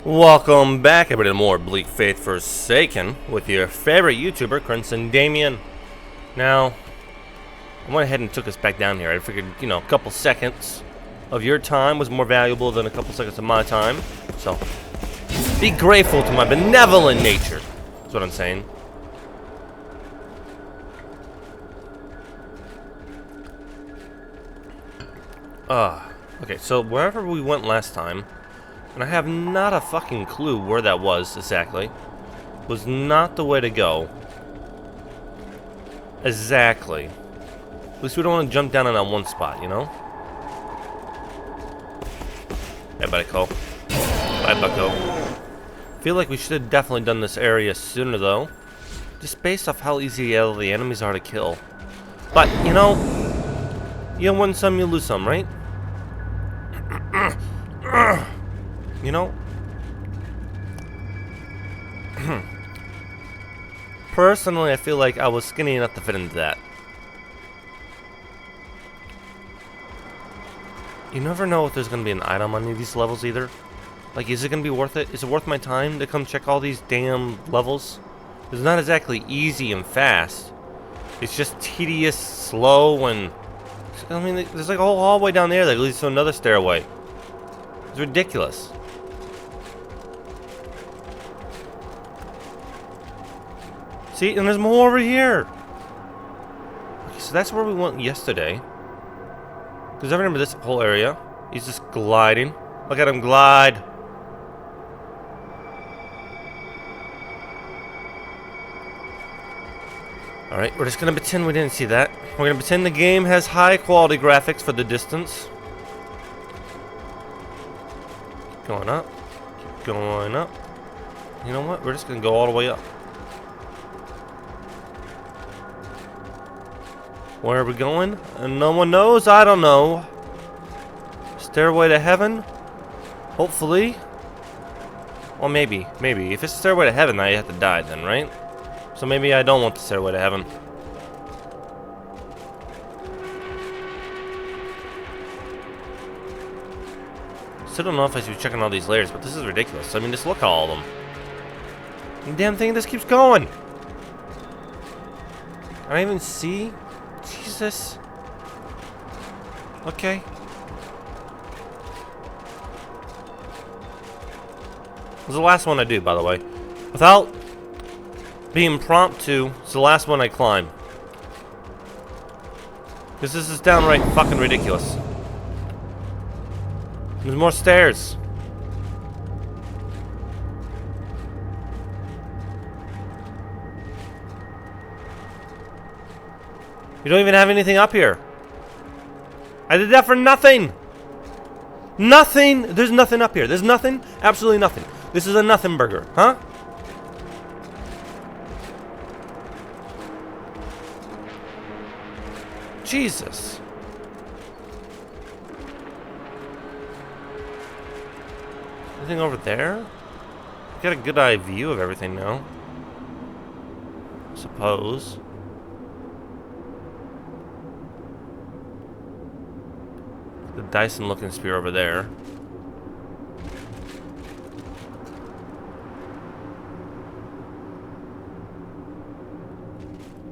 Welcome back, everybody, to more Bleak Faith Forsaken with your favorite YouTuber, Crimson Damien. Now, I went ahead and took us back down here. I figured, a couple seconds of your time was more valuable than a couple seconds of my time. So, be grateful to my benevolent nature. That's what I'm saying. Okay, so wherever we went last time, and I have not a fucking clue where that was exactly, was not the way to go. Exactly. At least we don't want to jump down on that one spot, you know? Hey, buddy, Cole. Bye, bucko. Feel like we should have definitely done this area sooner, though. Just based off how easy the enemies are to kill. But, you win some, you lose some, right? You know? Personally, I feel like I was skinny enough to fit into that. You never know if there's going to be an item on any of these levels either. Like, is it going to be worth it? Is it worth my time to come check all these damn levels? It's not exactly easy and fast. It's just tedious, slow, and... I mean, there's like a whole hallway down there that leads to another stairway. It's ridiculous. See, and there's more over here. Okay, so that's where we went yesterday. Because I remember this whole area. He's just gliding. Look at him glide. Alright, we're just going to pretend we didn't see that. We're going to pretend the game has high quality graphics for the distance. Keep going up. Keep going up. You know what? We're just going to go all the way up. Where are we going? And no one knows? I don't know. Stairway to Heaven? Hopefully. Well, maybe. Maybe. If it's Stairway to Heaven, I have to die then, right? So maybe I don't want the Stairway to Heaven. Still don't know if I should be checking all these layers, but this is ridiculous. I mean, just look at all of them. The damn thing just keeps going. Can I even see? Jesus. Okay. This is the last one I do, by the way. Without being prompt to, it's the last one I climb. Because this is downright fucking ridiculous. There's more stairs. You don't even have anything up here. I did that for nothing. Nothing. There's nothing up here. There's nothing. Absolutely nothing. This is a nothing burger, huh? Jesus. Anything over there? Got a good eye view of everything now. Suppose. The Dyson looking spear over there.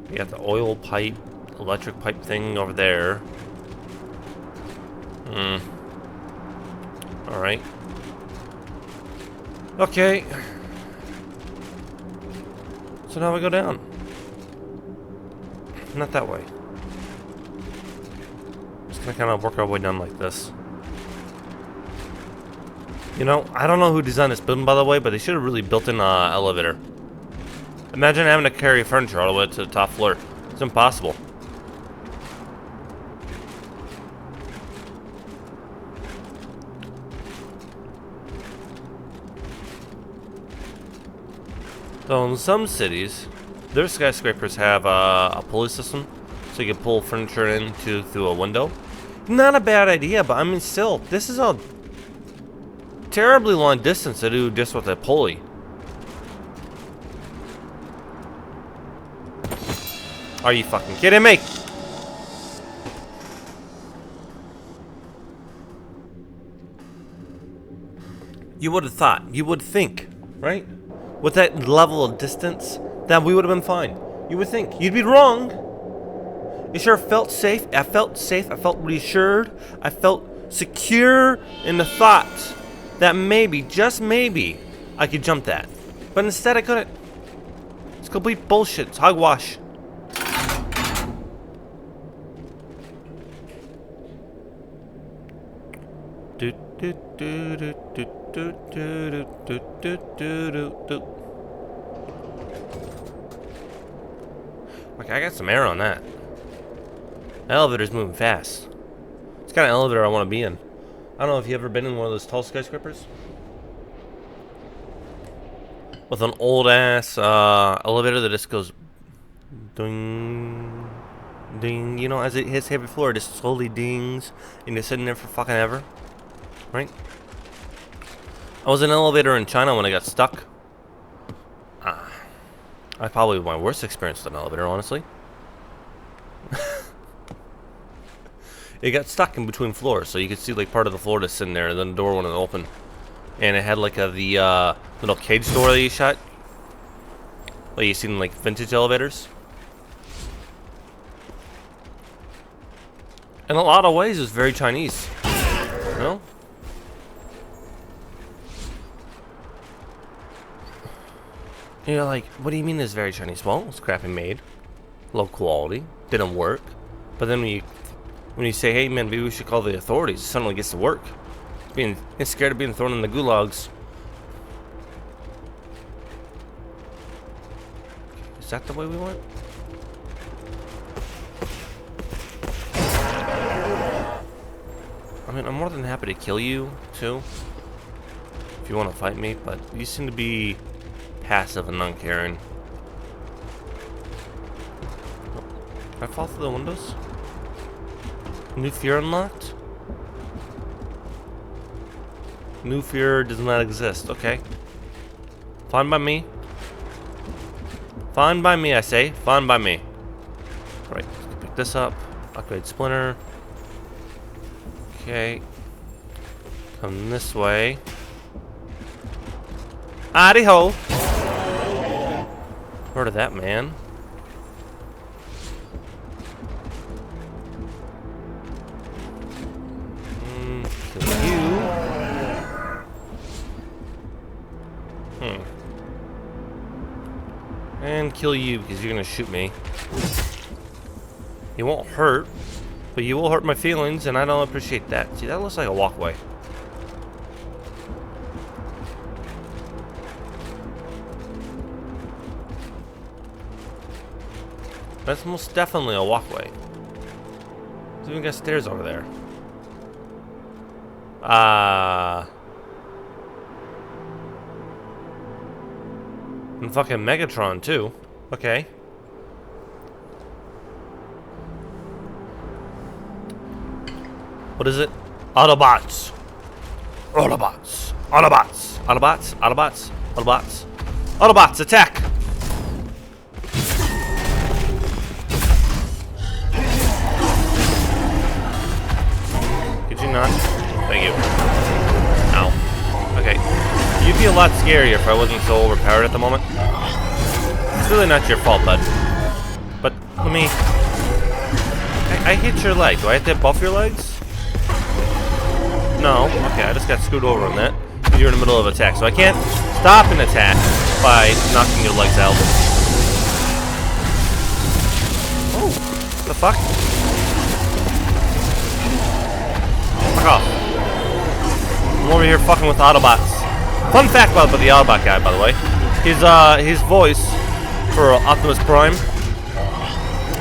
You got the oil pipe, electric pipe thing over there. Alright. Okay. So now we go down. Not that way. Just gonna kind of work our way down like this. I don't know who designed this building, by the way, but they should have really built in an elevator. Imagine having to carry furniture all the way to the top floor. It's impossible. So in some cities, their skyscrapers have a pulley system, so you can pull furniture in through a window. Not a bad idea, but I mean, still, this is a terribly long distance to do just with a pulley. Are you fucking kidding me? You would have thought, you would think, right? With that level of distance, that we would have been fine. You would think. You'd be wrong. You sure felt safe. I felt safe. I felt reassured. I felt secure in the thought that maybe, just maybe, I could jump that. But instead I couldn't. It's complete bullshit. It's hogwash. Do do do do do do do do do do do. Okay, I got some air on that. The elevator's moving fast. It's the kind of elevator I want to be in. I don't know if you've ever been in one of those tall skyscrapers with an old ass elevator that just goes ding, ding. You know, as it hits heavy floor, it just slowly dings, and you're sitting there for fucking ever, right? I was in an elevator in China when I got stuck. I probably my worst experience with an elevator, honestly. It got stuck in between floors, so you could see like part of the floor just sitting there, and then the door wouldn't open, and it had like the little cage door that you shut, like you see in like vintage elevators. In a lot of ways, it's very Chinese, you know? You're like, what do you mean it's very Chinese? Well, it's crappy made, low quality, didn't work. But then when you say, hey man, maybe we should call the authorities, it suddenly gets to work. It's scared of being thrown in the gulags. Is that the way we went? I mean, I'm more than happy to kill you, too, if you want to fight me, but you seem to be passive and non-caring. Can I fall through the windows? New fear unlocked? New fear does not exist. Okay. Fine by me. Fine by me, I say. Fine by me. Alright, let's pick this up. Upgrade splinter. Okay. Come this way. Howdy ho! Heard of that, man. Kill you. And kill you because you're gonna shoot me. You won't hurt, but you will hurt my feelings, and I don't appreciate that. See, that looks like a walkway. That's most definitely a walkway. There's even got stairs over there. And fucking Megatron too. Okay. What is it? Autobots. Autobots. Autobots. Autobots. Autobots. Autobots. Autobots attack. Could you not? Thank you. Ow. Okay. You'd be a lot scarier if I wasn't so overpowered at the moment. It's really not your fault, bud. But let me... I hit your leg. Do I have to hit both your legs? No. Okay, I just got screwed over on that. You're in the middle of attack, so I can't stop an attack by knocking your legs out. Oh, what the fuck? Fuck off. I'm over here fucking with Autobots. Fun fact about the Autobot guy, by the way. His voice for Optimus Prime,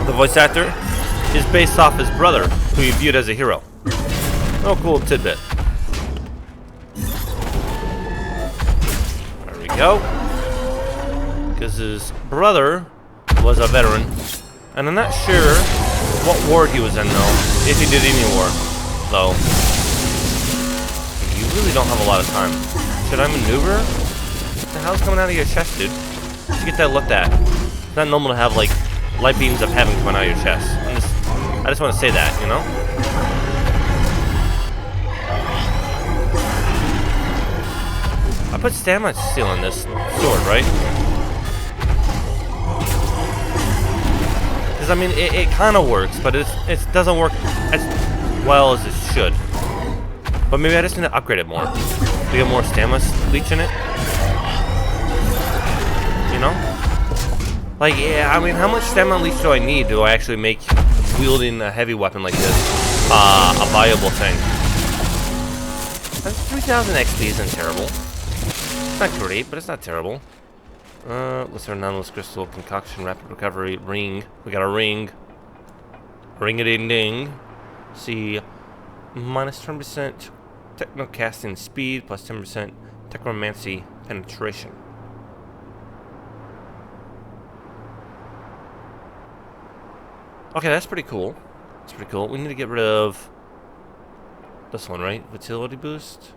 the voice actor, is based off his brother, who he viewed as a hero. Oh, cool tidbit. There we go. Because his brother was a veteran, and I'm not sure what war he was in, though, if he did any war, though. You really don't have a lot of time. Should I maneuver? What the hell's coming out of your chest, dude? Let's get that looked at. It's not normal to have, like, light beams of heaven coming out of your chest. I just want to say that, you know? I put stamina steel in this sword, right? Because I mean, it kind of works, but it doesn't work as well as it should. But maybe I just need to upgrade it more to get more stamina leech in it. You know? Like, yeah, I mean, how much stamina leech do I need to actually make wielding a heavy weapon like this a viable thing? 3000 XP isn't terrible. It's not great, but it's not terrible. Let's learn anomalous crystal concoction, rapid recovery, ring. We got a ring. Ring-a-ding-ding. See, minus 10% techno-casting speed, plus 10% technomancy penetration. Okay, that's pretty cool. That's pretty cool. We need to get rid of this one, right? Vitality boost?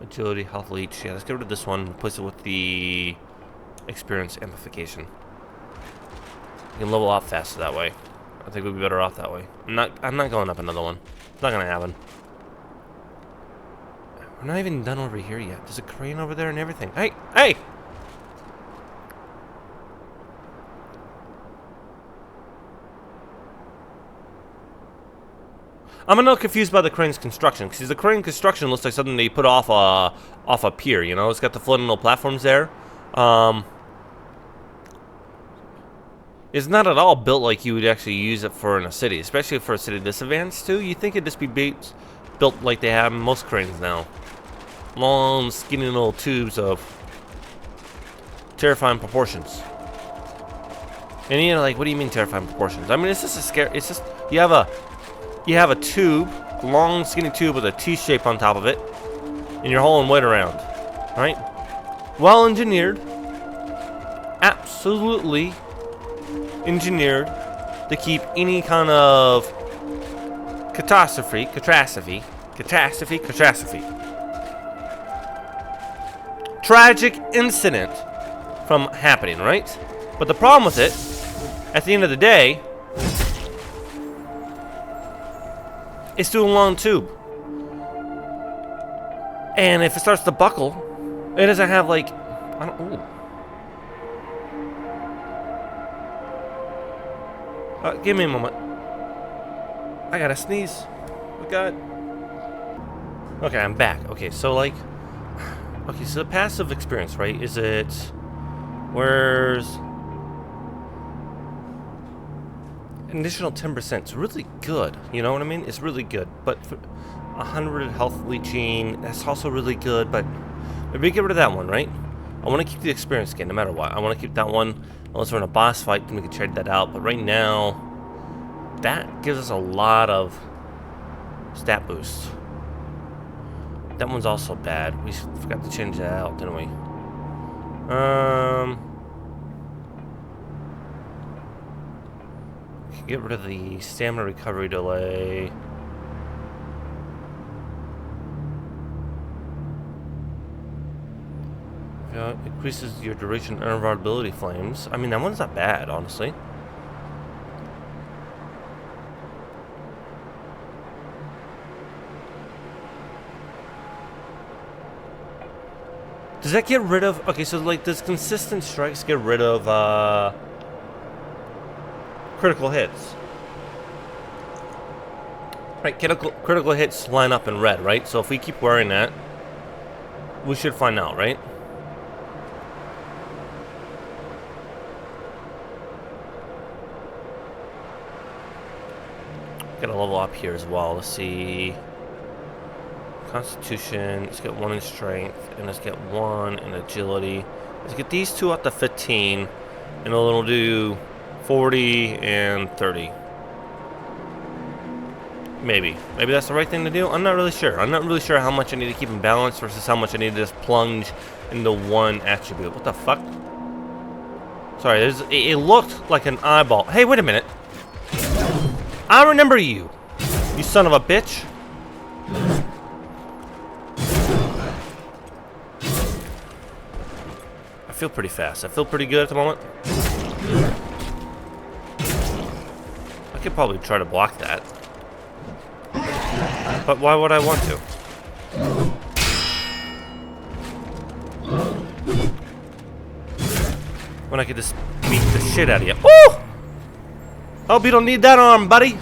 Agility, health leech. Yeah, let's get rid of this one. Replace it with the experience amplification. You can level up faster that way. I think we'd be better off that way. I'm not going up another one. It's not gonna happen. We're not even done over here yet. There's a crane over there and everything. Hey! Hey! I'm a little confused by the crane's construction, because the crane construction looks like something they put off a pier, you know? It's got the floating little platforms there. It's not at all built like you would actually use it for in a city, especially for a city this advanced too. You'd think it'd just be built like they have most cranes now. Long, skinny little tubes of terrifying proportions. And you're like, what do you mean terrifying proportions? I mean, it's just a scare. It's just you have a tube, a long, skinny tube with a T shape on top of it, and you're hauling weight around, right? Well engineered, absolutely engineered to keep any kind of catastrophe, tragic incident from happening, right? But the problem with it, at the end of the day, it's too long a tube. And if it starts to buckle, it doesn't have like, I don't, ooh. Give me a moment. I gotta sneeze. Oh God. Okay, I'm back. Okay, so like, okay, so the passive experience, right? Is it, where's an additional 10%? It's really good. You know what I mean? It's really good. But for 100 health leeching, that's also really good. But maybe get rid of that one, right? I want to keep the experience gain no matter what. I want to keep that one unless we're in a boss fight, then we can trade that out. But right now, that gives us a lot of stat boosts. That one's also bad. We forgot to change that out, didn't we? Get rid of the stamina recovery delay. Increases your duration and vulnerability flames. I mean, that one's not bad, honestly. Does that get rid of... Okay, so like, does consistent strikes get rid of critical hits? Right, critical hits line up in red, right? So if we keep wearing that, we should find out, right? Gotta level up here as well. Let's see. Constitution. Let's get 1 in strength, and let's get 1 in agility. Let's get these 2 up to 15, and then we'll do 40 and 30. Maybe that's the right thing to do. I'm not really sure. I'm not really sure how much I need to keep in balance versus how much I need to just plunge into one attribute. What the fuck? Sorry, it looked like an eyeball. Hey, wait a minute. I remember you, you son of a bitch. I feel pretty fast. I feel pretty good at the moment. I could probably try to block that. But why would I want to? When I could just beat the shit out of you. Woo! Hope you don't need that arm, buddy.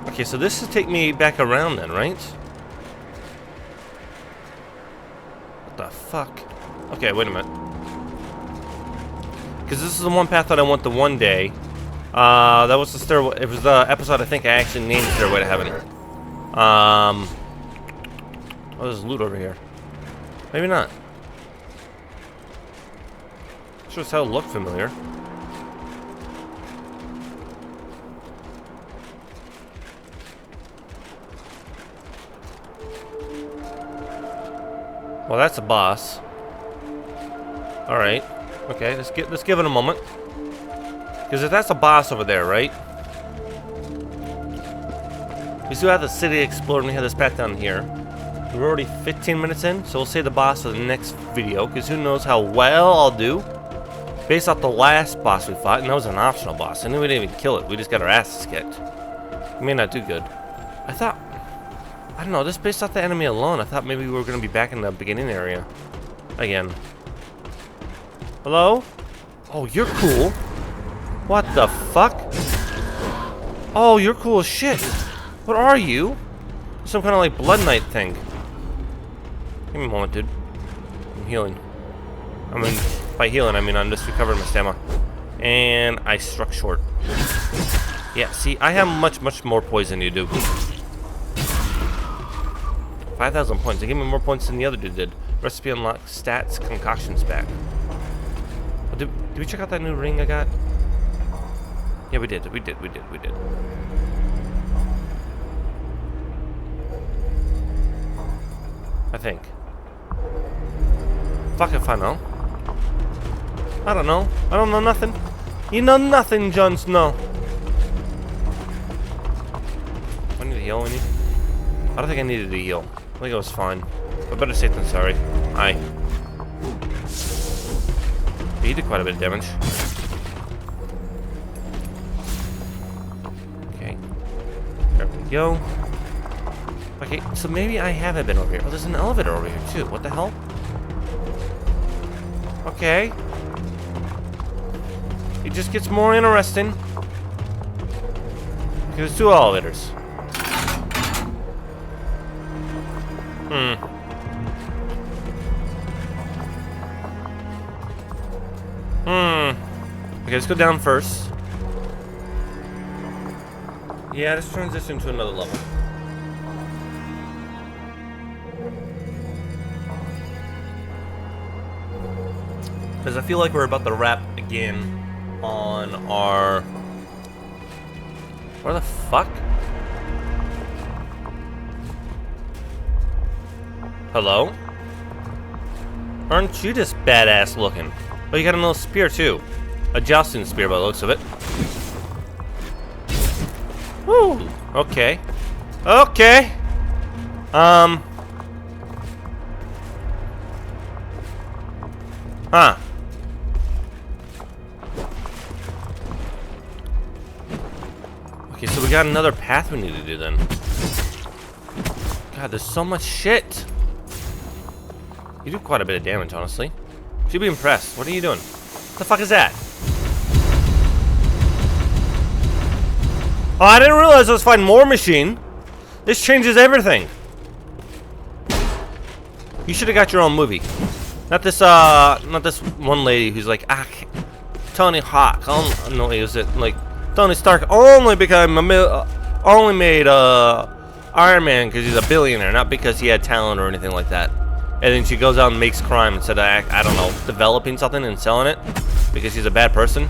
Okay, so this should take me back around then, right? What the fuck? Okay, wait a minute. Because this is the one path that I went the one day. That was the stairway. It was the episode I think I actually named Stair Way To Heaven. Oh, there's loot over here. Maybe not. Sure as hell looked familiar. Well, that's a boss. All right. Okay, let's give it a moment. Because if that's a boss over there, right? We still have the city explored and we have this path down here. We're already 15 minutes in, so we'll save the boss for the next video, because who knows how well I'll do. Based off the last boss we fought, and that was an optional boss. I knew we didn't even kill it, we just got our asses kicked. We may not do good. I don't know, just based off the enemy alone, I thought maybe we were going to be back in the beginning area. Again. Hello? Oh, you're cool. What the fuck? Oh, you're cool as shit. What are you? Some kind of like Blood Knight thing. Give me a moment, dude. I'm healing. I mean, by healing, I mean I'm just recovering my stamina. And I struck short. Yeah, see, I have much more poison than you do. 5,000 points. They gave me more points than the other dude did. Recipe unlocked. Stats. Concoctions back. Oh, did we check out that new ring I got? Yeah, we did. We did. I think. Fuck if I know. I don't know. I don't know nothing. You know nothing, Jon Snow. I need a heal, I don't think I needed a heal. I think it was fine. But better safe than sorry. Aye. He did quite a bit of damage. Okay. There we go. Okay, so maybe I haven't been over here. Oh, there's an elevator over here too. What the hell? Okay. It just gets more interesting. There's two elevators. Okay, let's go down first. Yeah, let's transition to another level. Because I feel like we're about to wrap again on our... Where the fuck? Hello? Aren't you just badass looking? Oh, you got a little spear too. A jousting spear by the looks of it. Woo! Okay. Okay! Huh. Okay, so we got another path we need to do then. God, there's so much shit. You do quite a bit of damage, honestly. Should be impressed. What are you doing? What the fuck is that? Oh, I didn't realize I was fighting War Machine. This changes everything. You should have got your own movie. Not this one lady who's like, Tony Hawk. No, is it like Tony Stark only became only made Iron Man because he's a billionaire, not because he had talent or anything like that. And then she goes out and makes crime instead of, I don't know, developing something and selling it because she's a bad person.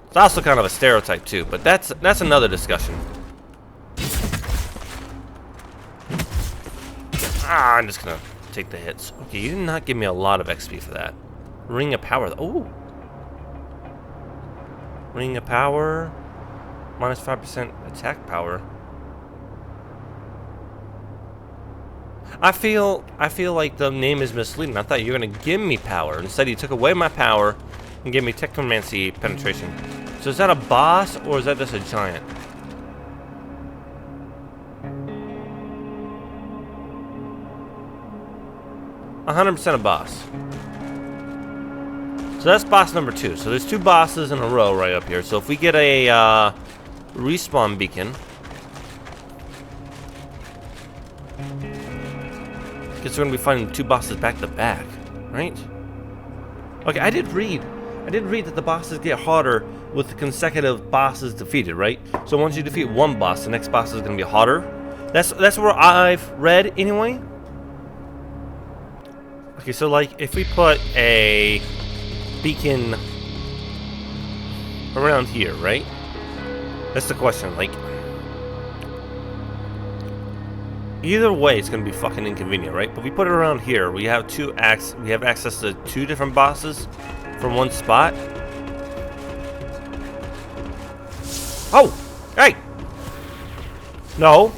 It's also kind of a stereotype too, but that's another discussion. I'm just gonna take the hits. Okay, you did not give me a lot of XP for that. Ring of Power. Oh, Ring of Power. Minus 5% attack power. I feel like the name is misleading. I thought you were gonna give me power. Instead, you took away my power and gave me Technomancy penetration. So is that a boss or is that just a giant? 100% a boss. So that's boss number 2. So there's 2 bosses in a row right up here. So if we get a respawn beacon, I guess we're gonna be fighting 2 bosses back to back, right? Okay, I did read that the bosses get harder with the consecutive bosses defeated, right? So once you defeat one boss, the next boss is gonna be harder. That's where I've read anyway. Okay, so like if we put a beacon around here, right? That's the question. Like, either way, it's gonna be fucking inconvenient, right? But we put it around here. We have we have access to 2 different bosses from one spot. Oh, hey! No.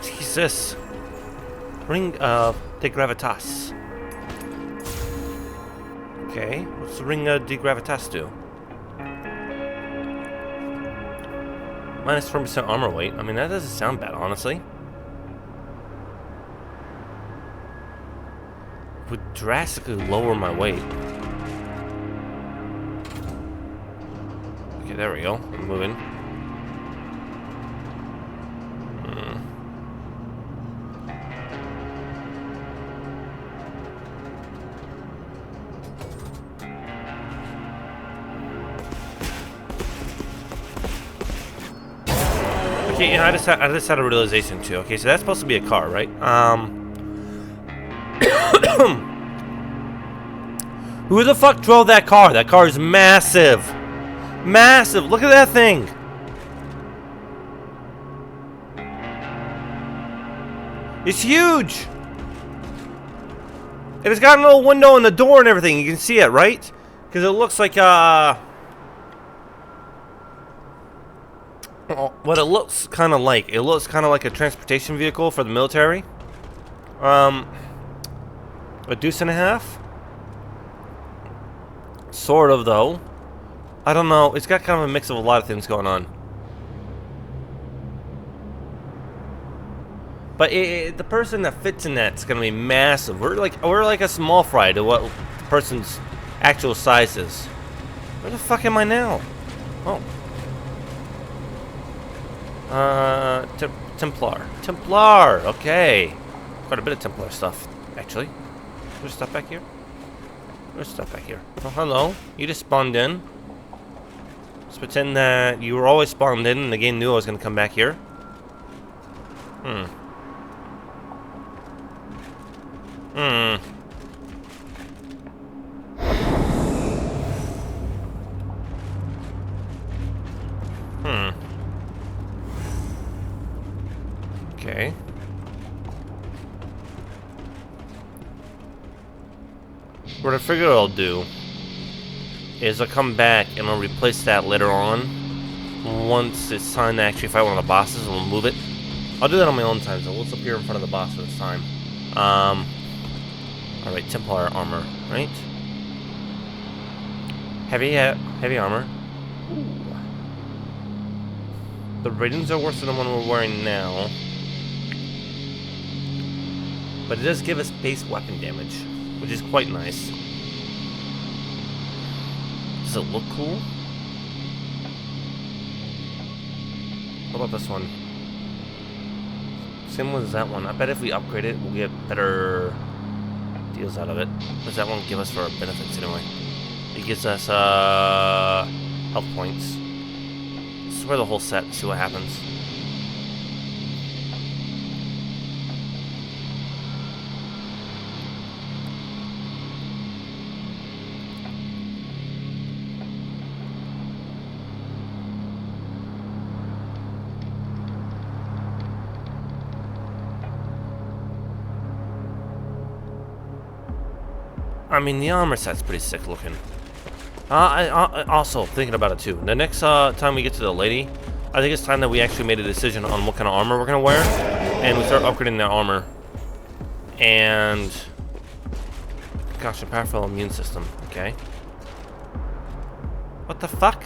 Jesus. Ring of de Gravitas. Okay, what's the Ring of de Gravitas do? Minus 4% armor weight. I mean, that doesn't sound bad, honestly. Would drastically lower my weight. Okay, there we go. I'm moving. Okay, I just had a realization too. Okay, so that's supposed to be a car, right? Who the fuck drove that car? That car is massive. Massive. Look at that thing. It's huge. And it's got a little window in the door and everything. You can see it, right? Because it looks like what it looks kind of like. It looks kind of like a transportation vehicle for the military. A deuce and a half. Sort of, though. I don't know. It's got kind of a mix of a lot of things going on. But the person that fits in that's gonna be massive. We're like a small fry to what the person's actual size is. Where the fuck am I now? Oh. Templar. Templar! Okay. Quite a bit of Templar stuff, actually. There's stuff back here? There's stuff back here. Oh, hello. You just spawned in. Let's pretend that you were always spawned in and the game knew I was going to come back here. Okay. What I figure I'll do is I'll come back and I'll replace that later on. Once it's time to actually fight one of the bosses, and we'll move it. I'll do that on my own time, so let's appear in front of the boss for this time. Alright, Templar armor, right? Heavy armor. Ooh. The ratings are worse than the one we're wearing now. But it does give us base weapon damage, which is quite nice. Does it look cool? What about this one? Same one as that one. I bet if we upgrade it, we'll get better deals out of it. What does that one give us for our benefits anyway? It gives us health points. Let's wear the whole set and see what happens. I mean, the armor set's pretty sick looking. Also, thinking about it too. The next time we get to the lady, I think it's time that we actually made a decision on what kind of armor we're going to wear. And we start upgrading that armor. And... gosh, a powerful immune system. Okay. What the fuck?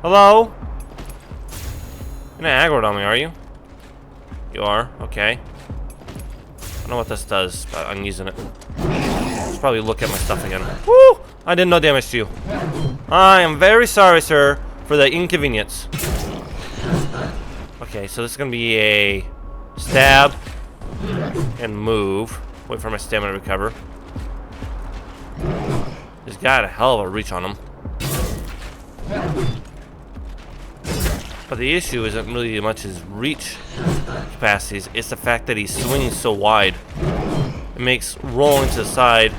Hello? You're not aggroed on me, are you? You are? Okay. I don't know what this does, but I'm using it. Should probably look at my stuff again. Woo! I did no damage to you. I am very sorry, sir, for the inconvenience. Okay, so this is gonna be a stab and move. Wait for my stamina to recover. He's got a hell of a reach on him. But the issue isn't really much his reach capacities, it's the fact that he swings so wide. It makes rolling to the side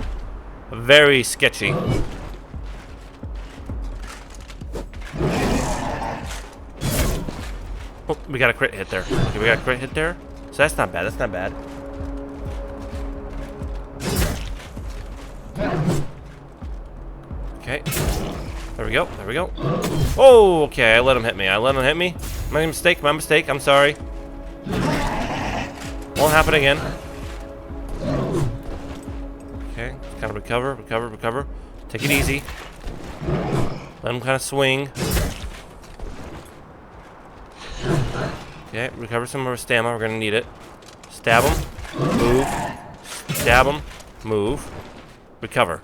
very sketchy. Oh, we got a crit hit there. Okay, we got a crit hit there. So that's not bad, that's not bad. Okay. There we go, there we go. Oh, okay, I let him hit me. I let him hit me. My mistake, I'm sorry. Won't happen again. Okay, kind of recover, recover, recover. Take it easy. Let him kind of swing. Okay, recover some of our stamina. We're gonna need it. Stab him, move. Stab him, move. Recover.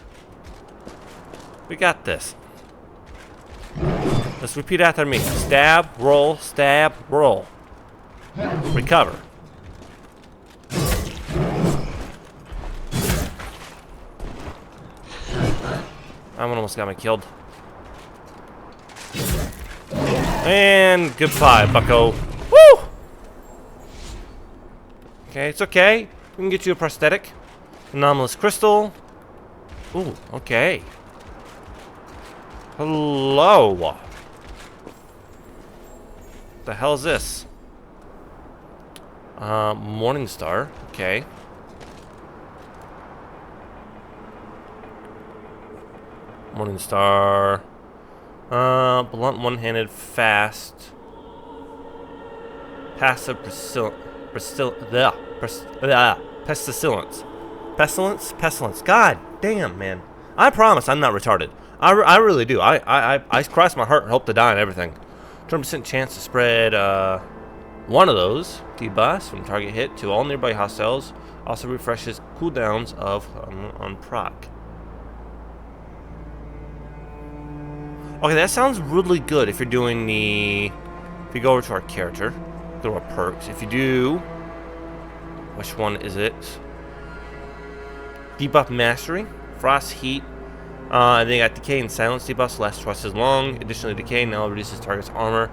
We got this. Let's repeat after me. Stab, roll, recover. That one almost got me killed. And goodbye, bucko. Woo! Okay, it's okay. We can get you a prosthetic. Anomalous crystal. Ooh, okay. Hello. What the hell is this? Morning Star. Okay. Morning Star. Blunt, one-handed, fast. Passive, pestilence. Pestilence. God damn, man. I promise I'm not retarded. I really do. I cross my heart and hope to die and everything. 20% chance to spread one of those debuffs from target hit to all nearby hostiles. Also refreshes cooldowns of on proc. Okay, that sounds really good if you're doing the... If you go over to our character, go to our perks. If you do... Which one is it? Debuff Mastery, Frost, Heat. And then you got Decay and Silence debuffs, lasts twice as long. Additionally, Decay now reduces target's armor,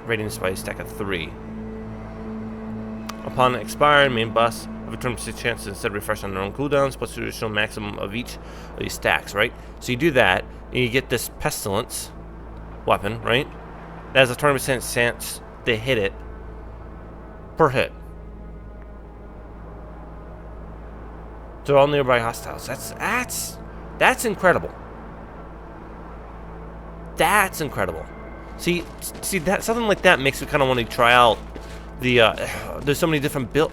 rating by a stack of 3. Upon expiring, main boss have a 20% chance to instead refresh on their own cooldowns, plus the additional maximum of each of these stacks, right? So you do that, and you get this Pestilence weapon, right? That has a 20% chance to hit it per hit. To all nearby hostiles. That's incredible. That's incredible. See that something like that makes me kind of want to try out the. There's so many different build.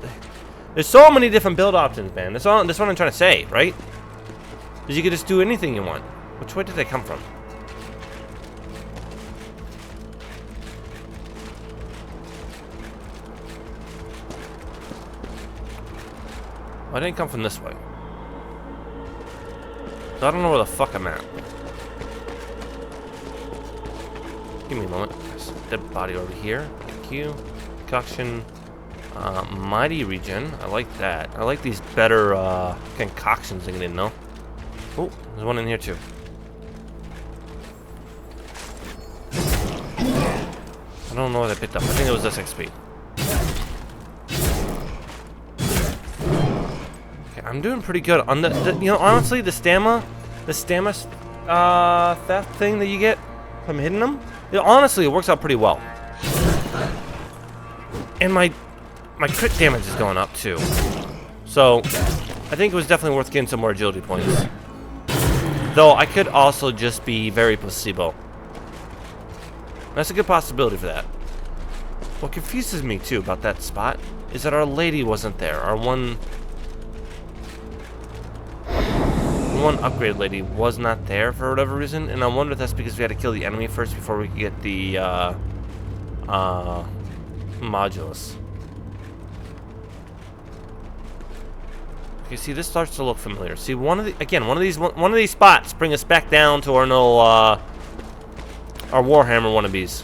There's so many different build options, man. That's what I'm trying to say, right? Because you can just do anything you want. Which way did they come from? I didn't come from this way. I don't know where the fuck I'm at. Give me a moment. There's a dead body over here. Thank you. Concoction. Mighty regen. I like that. I like these better concoctions I didn't know. Oh, there's one in here too. I don't know what I picked up. I think it was this XP. I'm doing pretty good on the you know, honestly, the stamina theft thing that you get from hitting them, honestly, it works out pretty well. And my crit damage is going up too. So, I think it was definitely worth getting some more agility points. Though, I could also just be very placebo. That's a good possibility for that. What confuses me too about that spot is that our lady wasn't there. Our one upgrade lady was not there for whatever reason, and I wonder if that's because we had to kill the enemy first before we could get the modulus. Okay, see, this starts to look familiar. See, one of these spots bring us back down to our our Warhammer wannabes.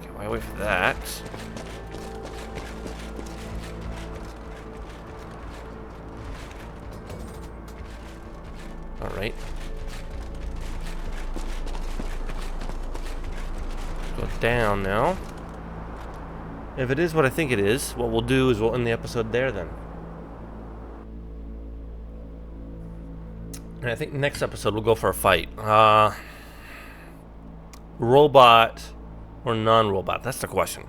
Okay, why wait for that? All right. Go down now. If it is what I think it is, what we'll do is we'll end the episode there then. And I think next episode we'll go for a fight. Robot or non-robot? That's the question.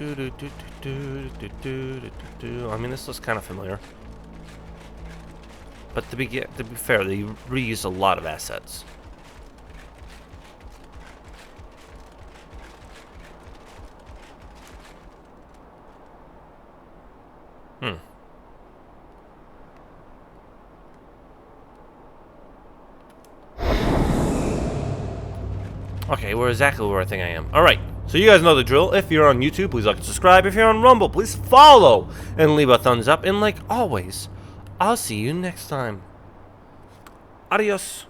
I mean, this looks kind of familiar. But to be fair, they reuse a lot of assets. Okay, we're exactly where I think I am. Alright, so you guys know the drill. If you're on YouTube, please like and subscribe. If you're on Rumble, please follow and leave a thumbs up. And like always, I'll see you next time. Adios.